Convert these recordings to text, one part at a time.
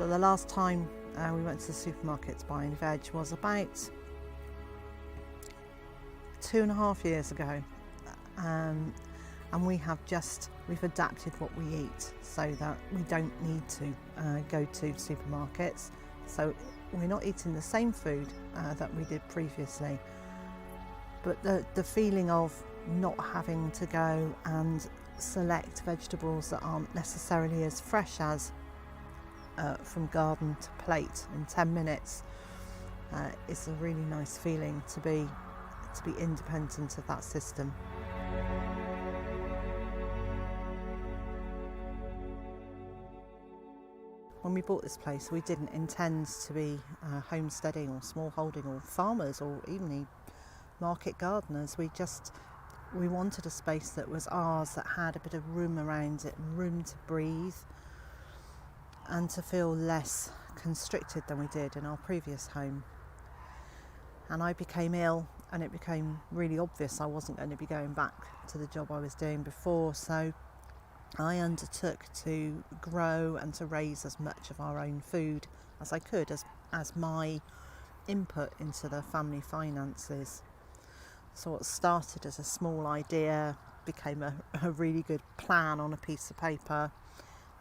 So the last time we went to the supermarket to buy any veg was about 2.5 years ago, and we've adapted what we eat so that we don't need to go to supermarkets. So we're not eating the same food that we did previously, but the feeling of not having to go and select vegetables that aren't necessarily as fresh as from garden to plate in 10 minutes is a really nice feeling to be independent of that system. When we bought this place, we didn't intend to be homesteading or small holding or farmers or even market gardeners. We wanted a space that was ours, that had a bit of room around it, room to breathe and to feel less constricted than we did in our previous home. And I became ill, and it became really obvious I wasn't going to be going back to the job I was doing before, so I undertook to grow and to raise as much of our own food as I could as my input into the family finances. So what started as a small idea became a really good plan on a piece of paper.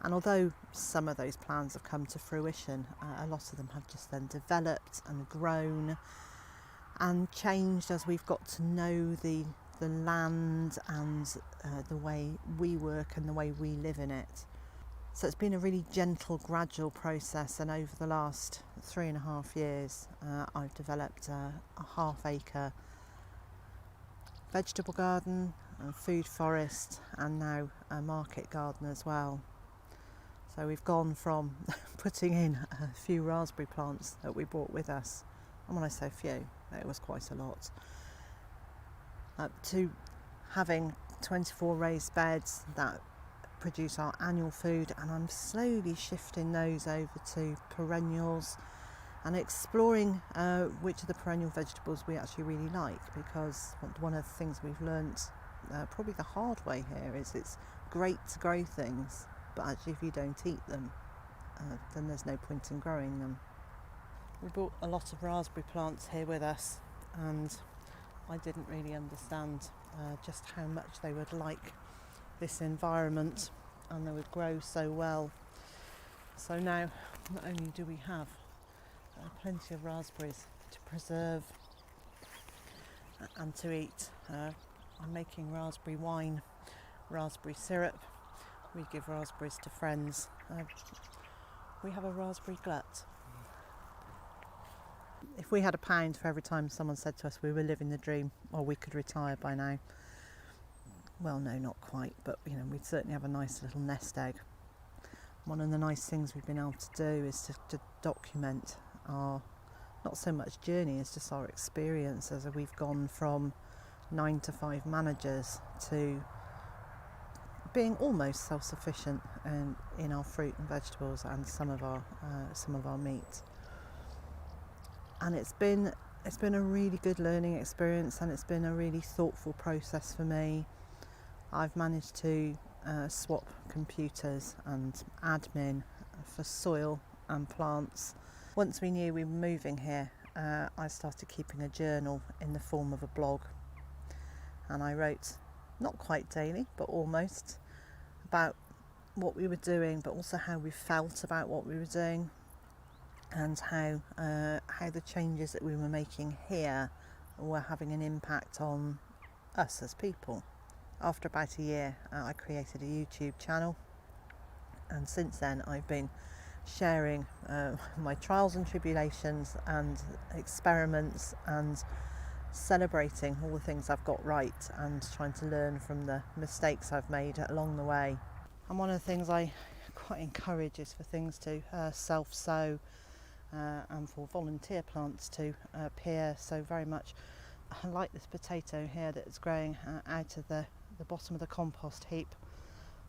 And although some of those plans have come to fruition, a lot of them have just then developed and grown and changed as we've got to know the land and the way we work and the way we live in it. So it's been a really gentle, gradual process, and over the last 3.5 years I've developed a 1/2 acre vegetable garden, a food forest, and now a market garden as well. So we've gone from putting in a few raspberry plants that we brought with us, and when I say few, it was quite a lot, to having 24 raised beds that produce our annual food, and I'm slowly shifting those over to perennials and exploring which of the perennial vegetables we actually really like, because one of the things we've learnt probably the hard way here is it's great to grow things, but actually if you don't eat them, then there's no point in growing them. We brought a lot of raspberry plants here with us, and I didn't really understand just how much they would like this environment, and they would grow so well. So now not only do we have plenty of raspberries to preserve and to eat, I'm making raspberry wine, raspberry syrup. We give raspberries to friends. We have a raspberry glut. If we had £1 for every time someone said to us we were living the dream, or we could retire by now, well, no, not quite, but we'd certainly have a nice little nest egg. One of the nice things we've been able to do is to document our, not so much journey as just our experience, as we've gone from 9 to 5 managers to being almost self-sufficient in our fruit and vegetables and some of our meat. And it's been a really good learning experience, and it's been a really thoughtful process for me. I've managed to swap computers and admin for soil and plants. Once we knew we were moving here, I started keeping a journal in the form of a blog, and I wrote, not quite daily, but almost, about what we were doing, but also how we felt about what we were doing, and how the changes that we were making here were having an impact on us as people. After about a year, I created a YouTube channel, and since then I've been sharing my trials and tribulations and experiments, and celebrating all the things I've got right and trying to learn from the mistakes I've made along the way. And one of the things I quite encourage is for things to self-sow and for volunteer plants to appear. So very much, I like this potato here that's growing out of the bottom of the compost heap.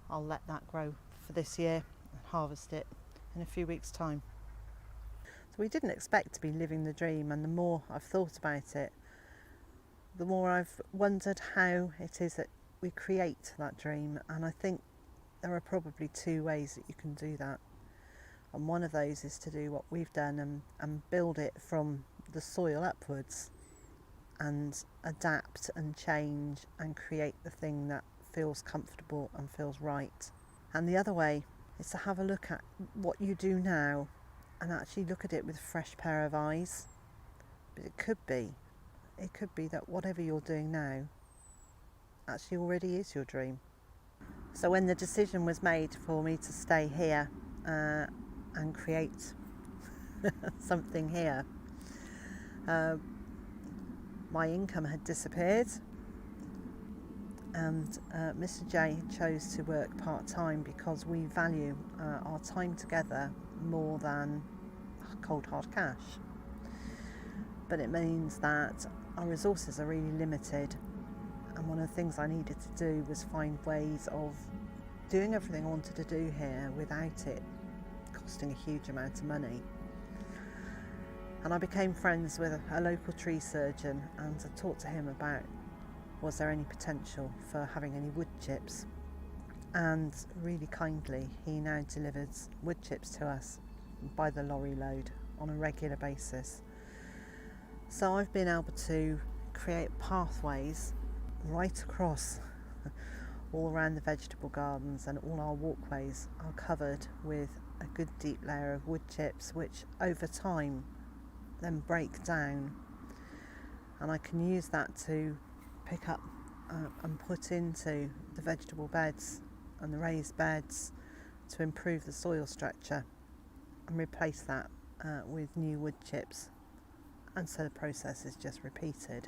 I'll let that grow for this year and harvest it in a few weeks' time. So we didn't expect to be living the dream, and the more I've thought about it, the more I've wondered how it is that we create that dream. And I think there are probably 2 ways that you can do that. And one of those is to do what we've done and build it from the soil upwards and adapt and change and create the thing that feels comfortable and feels right. And the other way is to have a look at what you do now and actually look at it with a fresh pair of eyes. But it could be that whatever you're doing now actually already is your dream. So when the decision was made for me to stay here and create something here, my income had disappeared, and Mr. J chose to work part-time because we value our time together more than cold hard cash. But it means that our resources are really limited, and one of the things I needed to do was find ways of doing everything I wanted to do here without it costing a huge amount of money. And I became friends with a local tree surgeon, and I talked to him about was there any potential for having any wood chips, and really kindly he now delivers wood chips to us by the lorry load on a regular basis. So I've been able to create pathways right across all around the vegetable gardens, and all our walkways are covered with a good deep layer of wood chips, which over time then break down, and I can use that to pick up and put into the vegetable beds and the raised beds to improve the soil structure and replace that with new wood chips, and so the process is just repeated.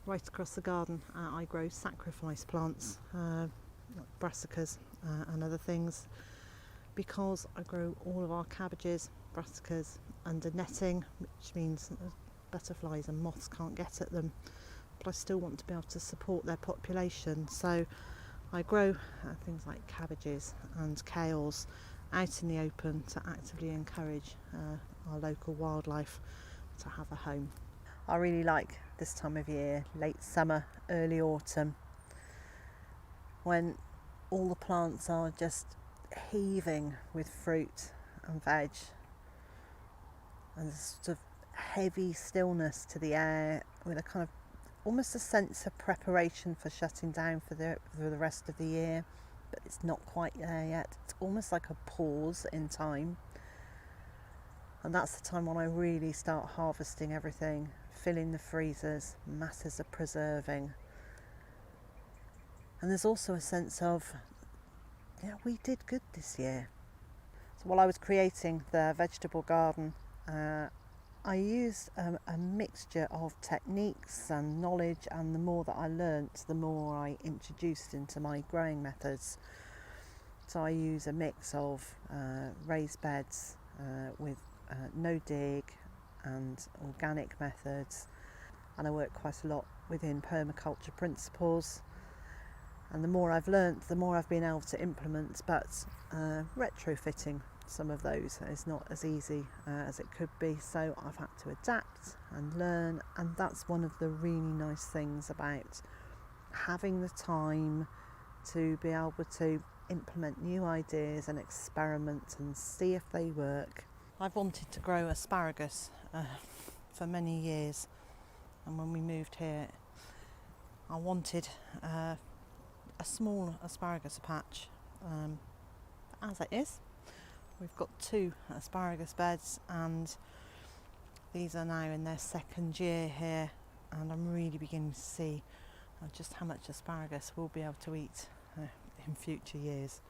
Right across the garden I grow sacrifice plants, like brassicas and other things, because I grow all of our cabbages, brassicas under netting, which means butterflies and moths can't get at them, but I still want to be able to support their population. So I grow things like cabbages and kales out in the open to actively encourage our local wildlife to have a home. I really like this time of year, late summer, early autumn, when all the plants are just heaving with fruit and veg, and there's sort of heavy stillness to the air, with a kind of almost a sense of preparation for shutting down for the rest of the year, but it's not quite there yet. It's almost like a pause in time, and that's the time when I really start harvesting everything, filling the freezers, masses of preserving. And there's also a sense of, yeah, we did good this year. So while I was creating the vegetable garden, I used a mixture of techniques and knowledge, and the more that I learnt, the more I introduced into my growing methods. So I use a mix of raised beds with no dig and organic methods, and I work quite a lot within permaculture principles. And the more I've learnt, the more I've been able to implement, but retrofitting some of those is not as easy as it could be, so I've had to adapt and learn. And that's one of the really nice things about having the time to be able to implement new ideas and experiment and see if they work. I've wanted to grow asparagus for many years, and when we moved here I wanted a small asparagus patch. As it is, we've got 2 asparagus beds, and these are now in their second year here, and I'm really beginning to see just how much asparagus we'll be able to eat in future years.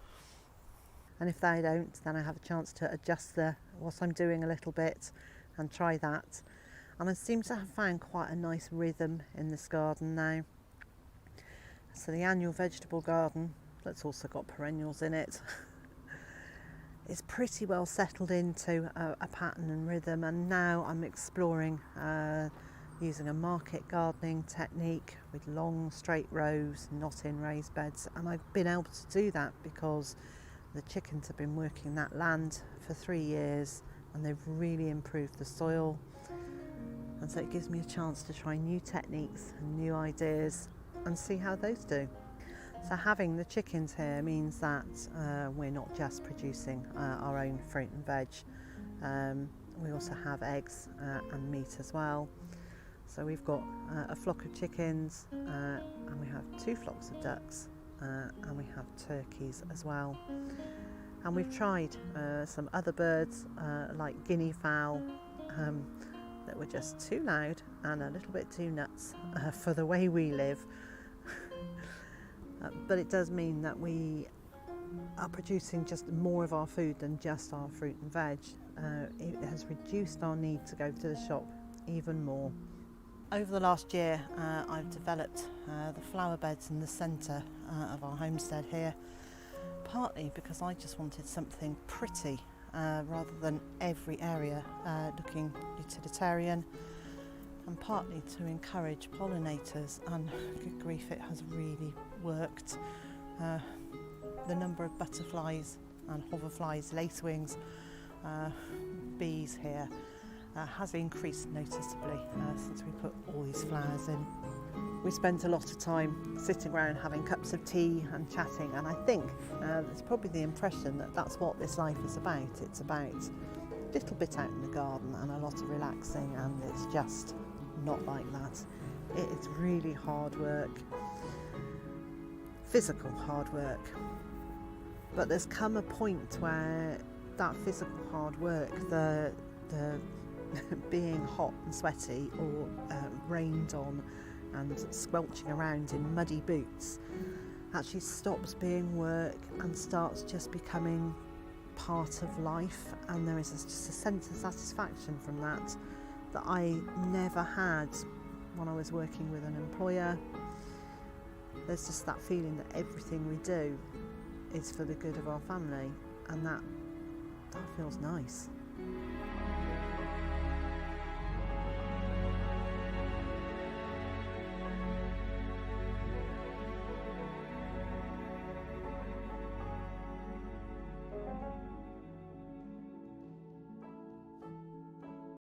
And if they don't, then I have a chance to adjust what I'm doing a little bit and try that. And I seem to have found quite a nice rhythm in this garden now. So the annual vegetable garden, that's also got perennials in it, is pretty well settled into a pattern and rhythm. And now I'm exploring using a market gardening technique with long straight rows, not in raised beds. And I've been able to do that because the chickens have been working that land for 3 years, and they've really improved the soil. And so it gives me a chance to try new techniques and new ideas and see how those do. So having the chickens here means that we're not just producing our own fruit and veg. We also have eggs and meat as well. So we've got a flock of chickens and we have 2 flocks of ducks and we have turkeys as well. And we've tried some other birds like guinea fowl that were just too loud and a little bit too nuts for the way we live. But it does mean that we are producing just more of our food than just our fruit and veg. It has reduced our need to go to the shop even more. Over the last year, I've developed the flower beds in the centre of our homestead here, partly because I just wanted something pretty rather than every area looking utilitarian, and partly to encourage pollinators, and good grief, it has really worked. The number of butterflies and hoverflies, lacewings, bees here has increased noticeably since we put all these flowers in. We spent a lot of time sitting around having cups of tea and chatting, and I think it's probably the impression that that's what this life is about. It's about a little bit out in the garden and a lot of relaxing, and it's just not like that. It's really hard work, physical hard work, but there's come a point where that physical hard work, the being hot and sweaty or rained on and squelching around in muddy boots, actually stops being work and starts just becoming part of life, and there is just a sense of satisfaction from that I never had when I was working with an employer. There's just that feeling that everything we do is for the good of our family, and that feels nice.